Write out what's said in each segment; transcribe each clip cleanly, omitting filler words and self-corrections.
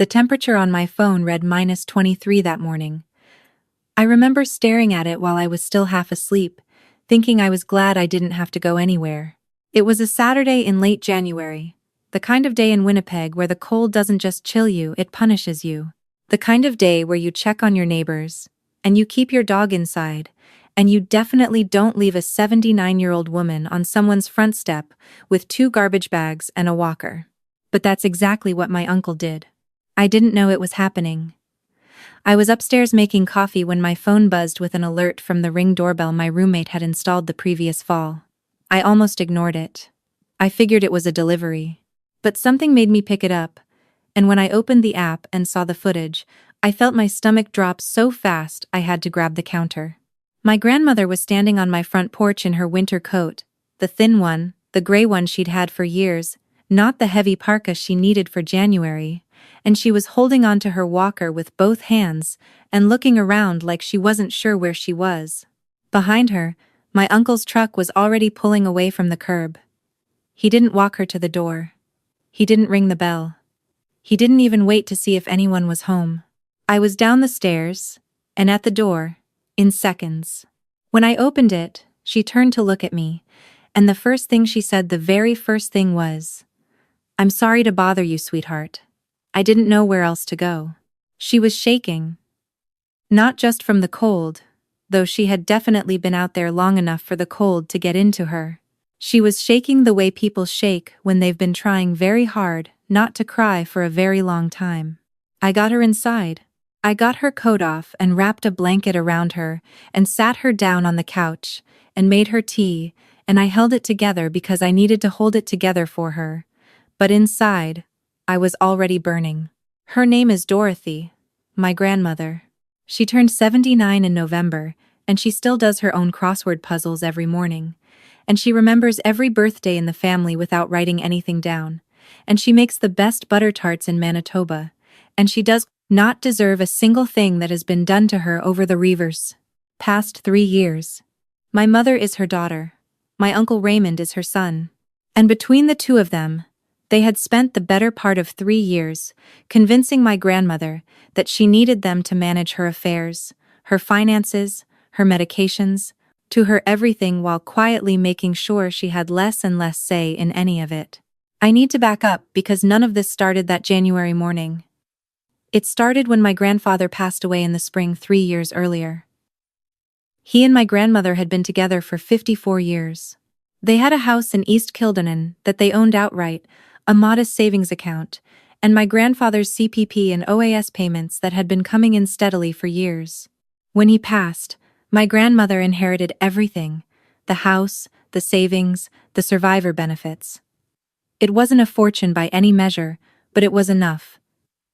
The temperature on my phone read -23 that morning. I remember staring at it while I was still half asleep, thinking I was glad I didn't have to go anywhere. It was a Saturday in late January, the kind of day in Winnipeg where the cold doesn't just chill you, it punishes you. The kind of day where you check on your neighbors, and you keep your dog inside, and you definitely don't leave a 79-year-old woman on someone's front step with 2 garbage bags and a walker. But that's exactly what my uncle did. I didn't know it was happening. I was upstairs making coffee when my phone buzzed with an alert from the Ring doorbell my roommate had installed the previous fall. I almost ignored it. I figured it was a delivery. But something made me pick it up, and when I opened the app and saw the footage, I felt my stomach drop so fast I had to grab the counter. My grandmother was standing on my front porch in her winter coat, the thin one, the gray one she'd had for years, not the heavy parka she needed for January, and she was holding onto her walker with both hands and looking around like she wasn't sure where she was. Behind her, my uncle's truck was already pulling away from the curb. He didn't walk her to the door. He didn't ring the bell. He didn't even wait to see if anyone was home. I was down the stairs, and at the door, in seconds. When I opened it, she turned to look at me, and the first thing she said, the very first thing was, "I'm sorry to bother you, sweetheart. I didn't know where else to go." She was shaking. Not just from the cold, though she had definitely been out there long enough for the cold to get into her. She was shaking the way people shake when they've been trying very hard not to cry for a very long time. I got her inside. I got her coat off and wrapped a blanket around her and sat her down on the couch and made her tea, and I held it together because I needed to hold it together for her. But inside, I was already burning. Her name is Dorothy, my grandmother. She turned 79 in November, and she still does her own crossword puzzles every morning. And she remembers every birthday in the family without writing anything down. And she makes the best butter tarts in Manitoba. And she does not deserve a single thing that has been done to her over the Reavers past 3 years. My mother is her daughter. My Uncle Raymond is her son. And between the two of them, they had spent the better part of 3 years convincing my grandmother that she needed them to manage her affairs, her finances, her medications, to her everything, while quietly making sure she had less and less say in any of it. I need to back up because none of this started that January morning. It started when my grandfather passed away in the spring 3 years earlier. He and my grandmother had been together for 54 years. They had a house in East Kildonan that they owned outright, a modest savings account, and my grandfather's CPP and OAS payments that had been coming in steadily for years. When he passed, my grandmother inherited everything: the house, the savings, the survivor benefits. It wasn't a fortune by any measure, but it was enough.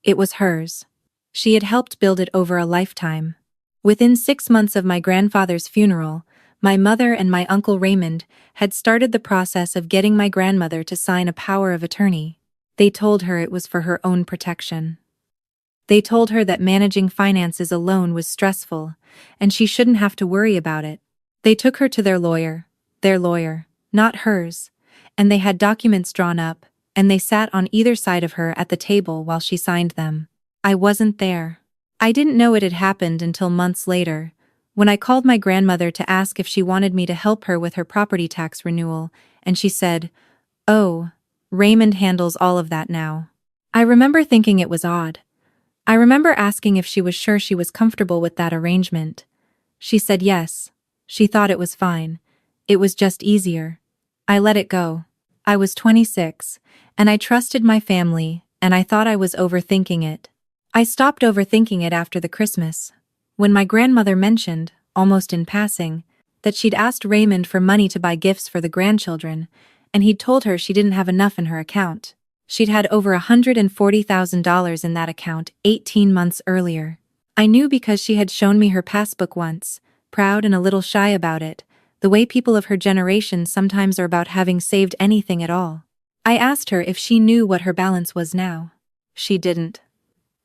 It was hers. She had helped build it over a lifetime. Within 6 months of my grandfather's funeral, my mother and my Uncle Raymond had started the process of getting my grandmother to sign a power of attorney. They told her it was for her own protection. They told her that managing finances alone was stressful, and she shouldn't have to worry about it. They took her to their lawyer, not hers, and they had documents drawn up, and they sat on either side of her at the table while she signed them. I wasn't there. I didn't know it had happened until months later, when I called my grandmother to ask if she wanted me to help her with her property tax renewal, and she said, "Oh, Raymond handles all of that now." I remember thinking it was odd. I remember asking if she was sure she was comfortable with that arrangement. She said yes. She thought it was fine. It was just easier. I let it go. I was 26, and I trusted my family, and I thought I was overthinking it. I stopped overthinking it after the Christmas, when my grandmother mentioned, almost in passing, that she'd asked Raymond for money to buy gifts for the grandchildren, and he'd told her she didn't have enough in her account. She'd had over $140,000 in that account 18 months earlier. I knew because she had shown me her passbook once, proud and a little shy about it, the way people of her generation sometimes are about having saved anything at all. I asked her if she knew what her balance was now. She didn't.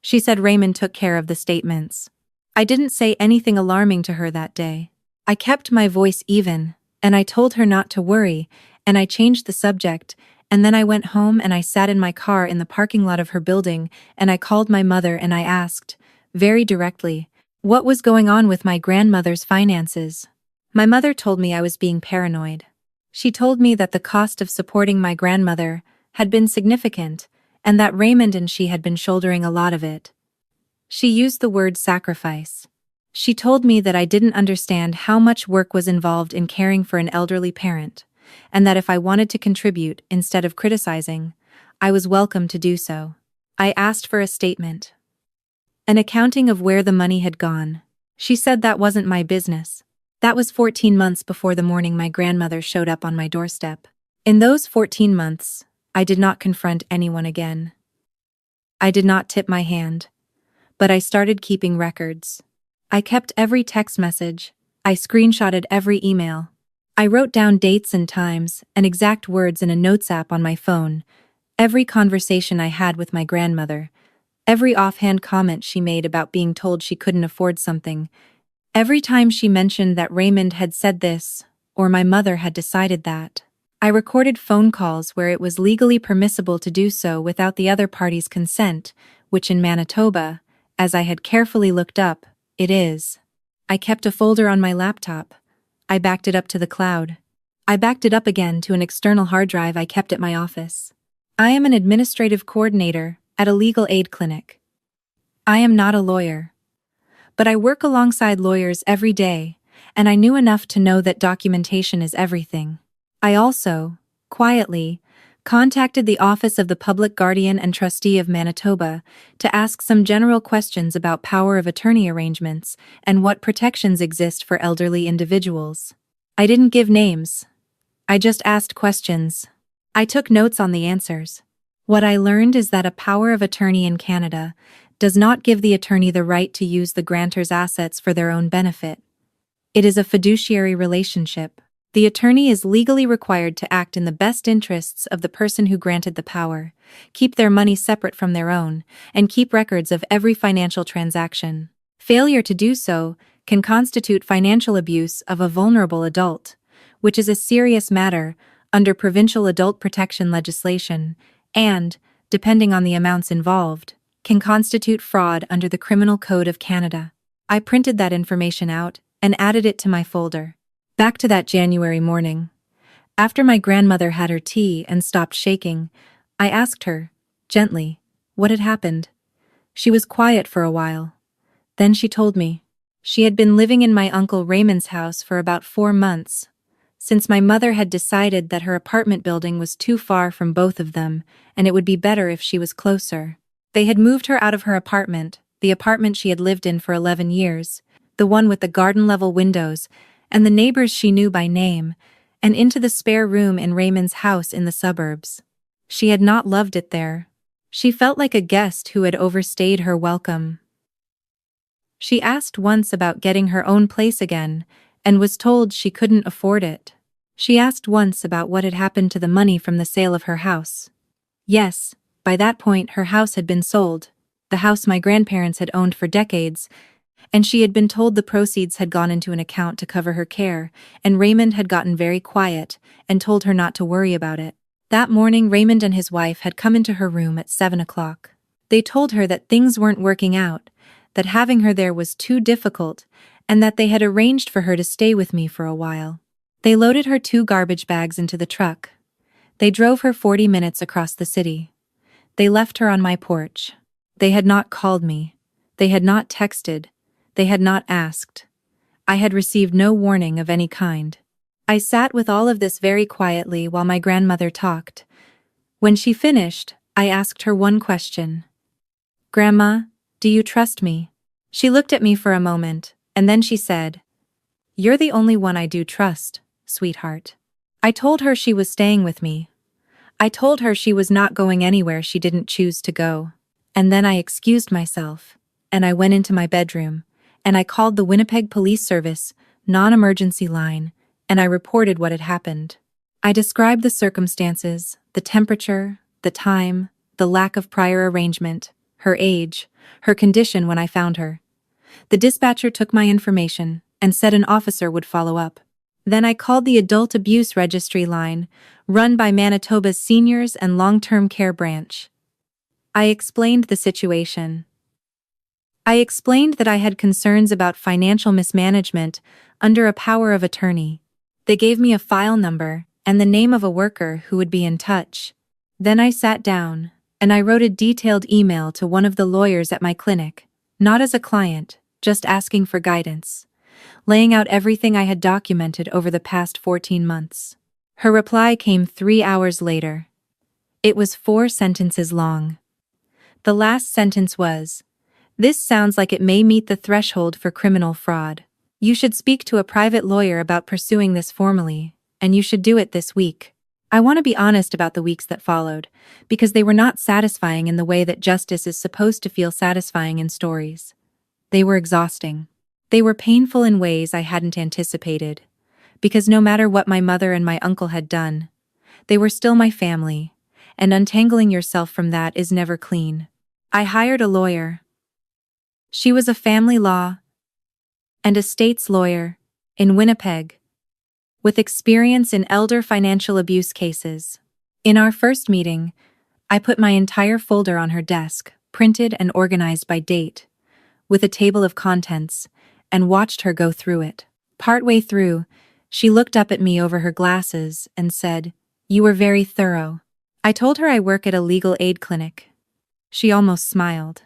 She said Raymond took care of the statements. I didn't say anything alarming to her that day. I kept my voice even, and I told her not to worry, and I changed the subject, And then I went home and I sat in my car in the parking lot of her building and I called my mother and I asked, very directly, what was going on with my grandmother's finances. My mother told me I was being paranoid. She told me that the cost of supporting my grandmother had been significant and that Raymond and she had been shouldering a lot of it. She used the word sacrifice. She told me that I didn't understand how much work was involved in caring for an elderly parent, and that if I wanted to contribute instead of criticizing, I was welcome to do so. I asked for a statement. An accounting of where the money had gone. She said that wasn't my business. That was 14 months before the morning my grandmother showed up on my doorstep. In those 14 months, I did not confront anyone again. I did not tip my hand. But I started keeping records. I kept every text message. I screenshotted every email. I wrote down dates and times and exact words in a notes app on my phone, every conversation I had with my grandmother, every offhand comment she made about being told she couldn't afford something, every time she mentioned that Raymond had said this, or my mother had decided that. I recorded phone calls where it was legally permissible to do so without the other party's consent, which in Manitoba, as I had carefully looked up, it is. I kept a folder on my laptop. I backed it up to the cloud. I backed it up again to an external hard drive I kept at my office. I am an administrative coordinator at a legal aid clinic. I am not a lawyer. But I work alongside lawyers every day, and I knew enough to know that documentation is everything. I also, quietly, contacted the Office of the Public Guardian and Trustee of Manitoba to ask some general questions about power of attorney arrangements and what protections exist for elderly individuals. I didn't give names. I just asked questions. I took notes on the answers. What I learned is that a power of attorney in Canada does not give the attorney the right to use the grantor's assets for their own benefit. It is a fiduciary relationship. The attorney is legally required to act in the best interests of the person who granted the power, keep their money separate from their own, and keep records of every financial transaction. Failure to do so can constitute financial abuse of a vulnerable adult, which is a serious matter under provincial adult protection legislation, and, depending on the amounts involved, can constitute fraud under the Criminal Code of Canada. I printed that information out and added it to my folder. Back to that January morning. After my grandmother had her tea and stopped shaking, I asked her, gently, what had happened. She was quiet for a while. Then she told me. She had been living in my Uncle Raymond's house for about 4 months, since my mother had decided that her apartment building was too far from both of them, and it would be better if she was closer. They had moved her out of her apartment, the apartment she had lived in for 11 years, the one with the garden-level windows, and the neighbors she knew by name, and into the spare room in Raymond's house in the suburbs. She had not loved it there. She felt like a guest who had overstayed her welcome. She asked once about getting her own place again, and was told she couldn't afford it. She asked once about what had happened to the money from the sale of her house. Yes, by that point her house had been sold, the house my grandparents had owned for decades, and she had been told the proceeds had gone into an account to cover her care, and Raymond had gotten very quiet and told her not to worry about it. That morning Raymond and his wife had come into her room at 7 o'clock. They told her that things weren't working out, that having her there was too difficult, and that they had arranged for her to stay with me for a while. They loaded her 2 garbage bags into the truck. They drove her 40 minutes across the city. They left her on my porch. They had not called me. They had not texted. They had not asked. I had received no warning of any kind. I sat with all of this very quietly while my grandmother talked. When she finished, I asked her one question. Grandma, do you trust me? She looked at me for a moment, and then she said, You're the only one I do trust, sweetheart. I told her she was staying with me. I told her she was not going anywhere she didn't choose to go. And then I excused myself, and I went into my bedroom, and I called the Winnipeg Police Service non-emergency line, and I reported what had happened. I described the circumstances, the temperature, the time, the lack of prior arrangement, her age, her condition when I found her. The dispatcher took my information and said an officer would follow up. Then I called the Adult Abuse Registry line, run by Manitoba's Seniors and Long-Term Care Branch. I explained the situation. I explained that I had concerns about financial mismanagement under a power of attorney. They gave me a file number and the name of a worker who would be in touch. Then I sat down, and I wrote a detailed email to one of the lawyers at my clinic, not as a client, just asking for guidance, laying out everything I had documented over the past 14 months. Her reply came 3 hours later. It was 4 sentences long. The last sentence was, "This sounds like it may meet the threshold for criminal fraud. You should speak to a private lawyer about pursuing this formally, and you should do it this week." I want to be honest about the weeks that followed, because they were not satisfying in the way that justice is supposed to feel satisfying in stories. They were exhausting. They were painful in ways I hadn't anticipated, because no matter what my mother and my uncle had done, they were still my family, and untangling yourself from that is never clean. I hired a lawyer. She was a family law and estates lawyer in Winnipeg, with experience in elder financial abuse cases. In our first meeting, I put my entire folder on her desk, printed and organized by date, with a table of contents, and watched her go through it. Partway through, she looked up at me over her glasses and said, "You were very thorough." I told her I work at a legal aid clinic. She almost smiled.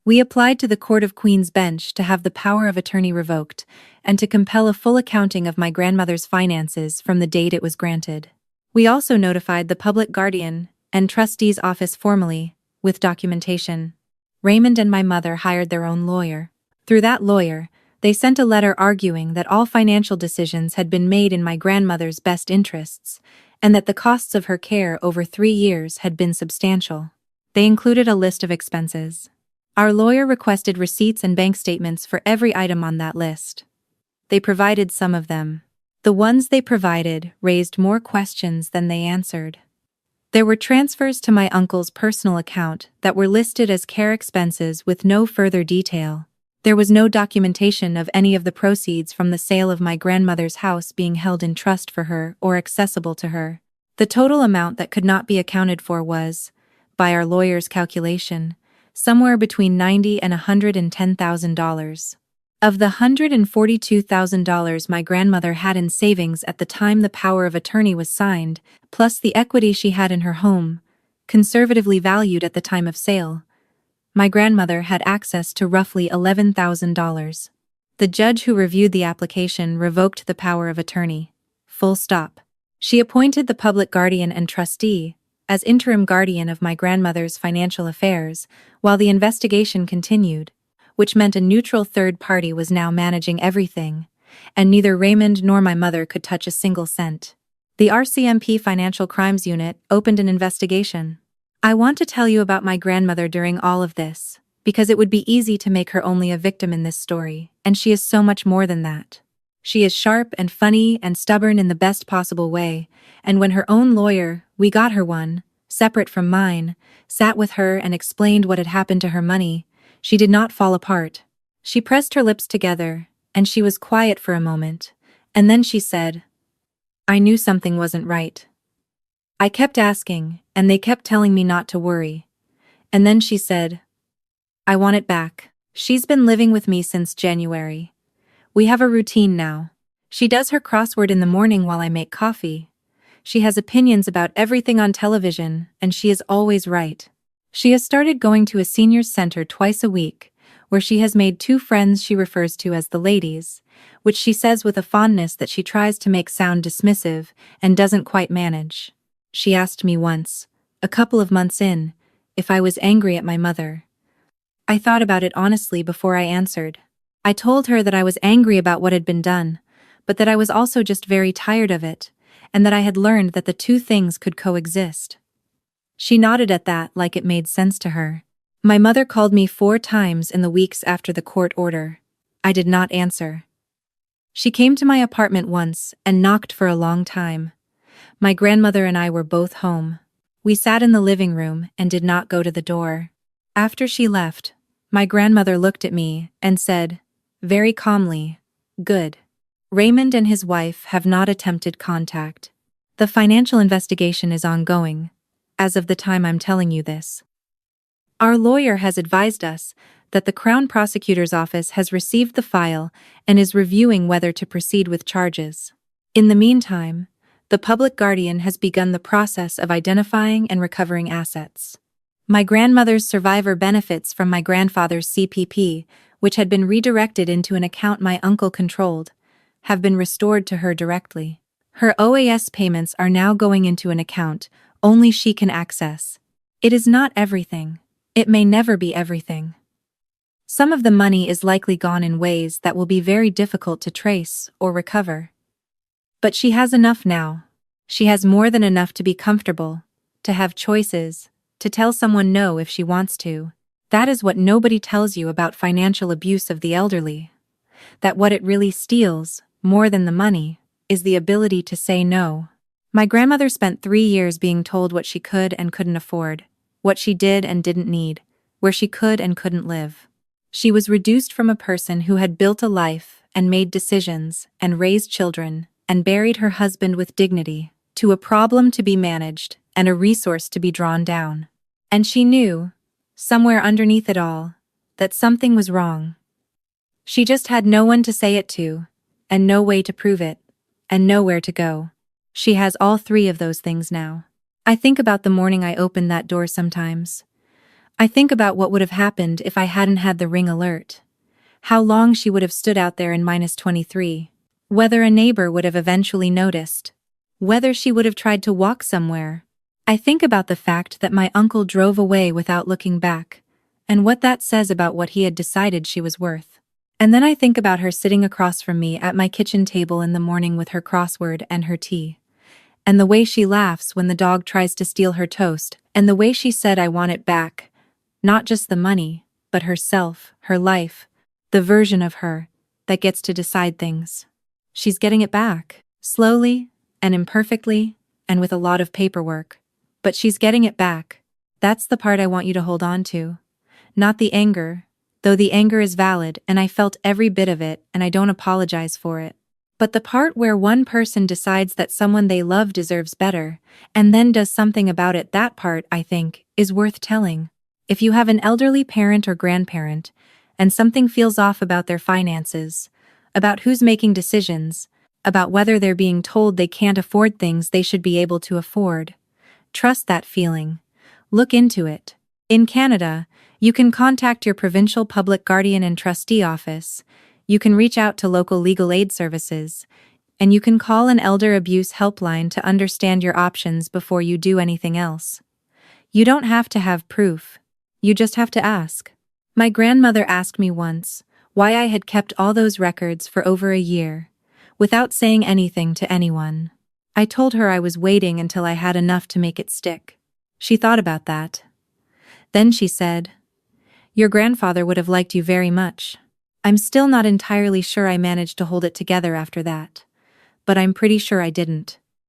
We applied to the Court of Queen's Bench to have the power of attorney revoked and to compel a full accounting of my grandmother's finances from the date it was granted. We also notified the public guardian and trustee's office formally, with documentation. Raymond and my mother hired their own lawyer. Through that lawyer, they sent a letter arguing that all financial decisions had been made in my grandmother's best interests, and that the costs of her care over 3 years had been substantial. They included a list of expenses. Our lawyer requested receipts and bank statements for every item on that list. They provided some of them. The ones they provided raised more questions than they answered. There were transfers to my uncle's personal account that were listed as care expenses with no further detail. There was no documentation of any of the proceeds from the sale of my grandmother's house being held in trust for her or accessible to her. The total amount that could not be accounted for was, by our lawyer's calculation, somewhere between $90,000 and $110,000. Of the $142,000 my grandmother had in savings at the time the power of attorney was signed, plus the equity she had in her home, conservatively valued at the time of sale, my grandmother had access to roughly $11,000. The judge who reviewed the application revoked the power of attorney. Full stop. She appointed the public guardian and trustee as interim guardian of my grandmother's financial affairs while the investigation continued, which meant a neutral third party was now managing everything, and neither Raymond nor my mother could touch a single cent. The RCMP Financial Crimes Unit opened an investigation. I want to tell you about my grandmother during all of this, because it would be easy to make her only a victim in this story, and she is so much more than that. She is sharp and funny and stubborn in the best possible way, and when her own lawyer, we got her one, separate from mine, sat with her and explained what had happened to her money, she did not fall apart. She pressed her lips together, and she was quiet for a moment, and then she said, "I knew something wasn't right. I kept asking, and they kept telling me not to worry. And then she said, 'I want it back.' She's been living with me since January. We have a routine now. She does her crossword in the morning while I make coffee. She has opinions about everything on television, and she is always right. She has started going to a seniors center twice a week, where she has made 2 friends she refers to as the ladies, which she says with a fondness that she tries to make sound dismissive and doesn't quite manage. She asked me once, a couple of months in, if I was angry at my mother. I thought about it honestly before I answered. I told her that I was angry about what had been done, but that I was also just very tired of it, and that I had learned that the 2 things could coexist. She nodded at that like it made sense to her. My mother called me 4 times in the weeks after the court order. I did not answer. She came to my apartment once and knocked for a long time. My grandmother and I were both home. We sat in the living room and did not go to the door. After she left, my grandmother looked at me and said, very calmly, "Good." Raymond and his wife have not attempted contact. The financial investigation is ongoing, as of the time I'm telling you this. Our lawyer has advised us that the Crown Prosecutor's Office has received the file and is reviewing whether to proceed with charges. In the meantime, the public guardian has begun the process of identifying and recovering assets. My grandmother's survivor benefits from my grandfather's CPP, which had been redirected into an account my uncle controlled, have been restored to her directly. Her OAS payments are now going into an account only she can access. It is not everything. It may never be everything. Some of the money is likely gone in ways that will be very difficult to trace or recover. But she has enough now. She has more than enough to be comfortable, to have choices, to tell someone no if she wants to. That is what nobody tells you about financial abuse of the elderly. That what it really steals, more than the money, is the ability to say no. My grandmother spent 3 years being told what she could and couldn't afford, what she did and didn't need, where she could and couldn't live. She was reduced from a person who had built a life and made decisions and raised children and buried her husband with dignity, to a problem to be managed and a resource to be drawn down. And she knew, somewhere underneath it all, that something was wrong. She just had no one to say it to, and no way to prove it, and nowhere to go. She has all 3 of those things now. I think about the morning I opened that door sometimes. I think about what would have happened if I hadn't had the ring alert. How long she would have stood out there in -23. Whether a neighbor would have eventually noticed. Whether she would have tried to walk somewhere. I think about the fact that my uncle drove away without looking back, and what that says about what he had decided she was worth. And then I think about her sitting across from me at my kitchen table in the morning with her crossword and her tea. And the way she laughs when the dog tries to steal her toast, and the way she said I want it back. Not just the money, but herself, her life, the version of her that gets to decide things. She's getting it back, slowly and imperfectly and with a lot of paperwork. But she's getting it back. That's the part I want you to hold on to. Not the anger, though the anger is valid and I felt every bit of it and I don't apologize for it. But the part where one person decides that someone they love deserves better, and then does something about it, that part, I think, is worth telling. If you have an elderly parent or grandparent, and something feels off about their finances, about who's making decisions, about whether they're being told they can't afford things they should be able to afford, trust that feeling. Look into it. In Canada, you can contact your provincial public guardian and trustee office, you can reach out to local legal aid services, and you can call an elder abuse helpline to understand your options before you do anything else. You don't have to have proof. You just have to ask. My grandmother asked me once why I had kept all those records for over a year, without saying anything to anyone. I told her I was waiting until I had enough to make it stick. She thought about that. Then she said, "Your grandfather would have liked you very much." I'm still not entirely sure I managed to hold it together after that, but I'm pretty sure I didn't.